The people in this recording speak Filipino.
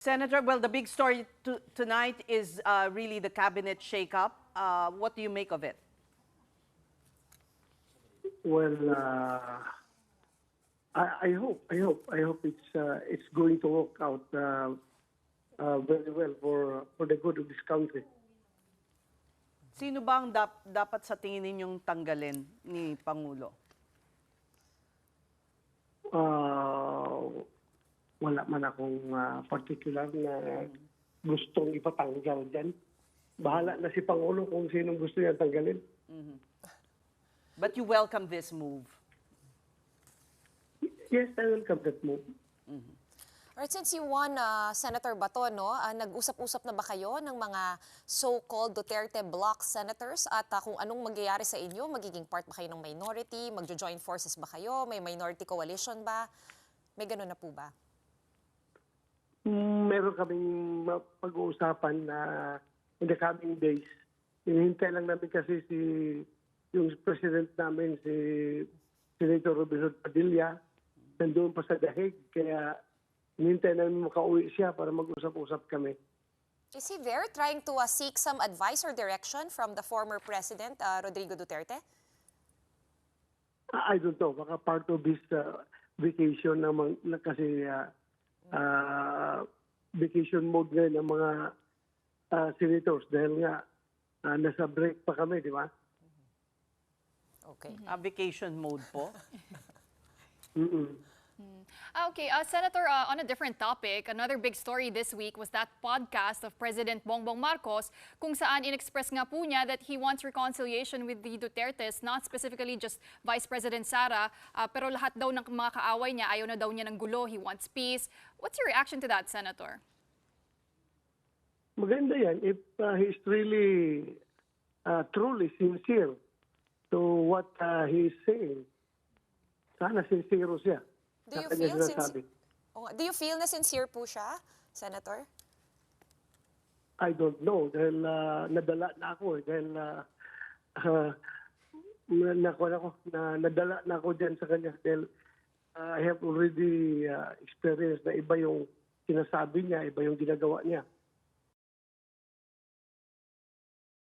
Senator, well, the big story tonight is really the cabinet shakeup. What do you make of it? Well, I hope it's going to work out very well for the good of this country. Sino ba ang dapat sa tingin ninyong tanggalin ni Pangulo? Wala man akong particular na gustong ipatanggal dyan. Bahala na si Pangulo kung sinong gusto niya tanggalin. But you welcome this move? Yes, I welcome that move. Alright, since you won, Senator Bato, no, nag-usap-usap na ba kayo ng mga so-called Duterte bloc senators at kung anong mangyayari sa inyo? Magiging part ba kayo ng minority? Magjo-join forces ba kayo? May minority coalition ba? May ganun na po ba? Meron kaming pag-uusapan na in the coming days. Hinihintay lang namin kasi yung president namin, si Senator Robinson Padilla, nandoon pa sa dahig. Kaya hinihintay namin makauwi siya para mag-usap-usap kami. Is he there trying to seek some advice or direction from the former president, Rodrigo Duterte? I don't know. Baka part of his vacation naman kasi vacation mode ngayon ng mga senators dahil nga nasa break pa kami, di ba? Okay. Vacation mode po? Okay, Senator, on a different topic, another big story this week was that podcast of President Bongbong Marcos kung saan inexpress nga po niya that he wants reconciliation with the Dutertes, not specifically just Vice President Sara, pero lahat daw ng mga kaaway niya, ayaw na daw niya ng gulo, he wants peace. What's your reaction to that, Senator? Maganda yan if he's really truly sincere to what he is saying. Sana sincere siya. Do you feel na sincere po siya, Senator? I don't know dahil nadala na ako dahil nadala na ako dyan sa kanya dahil I have already experienced na iba yung sinasabi niya, iba yung ginagawa niya.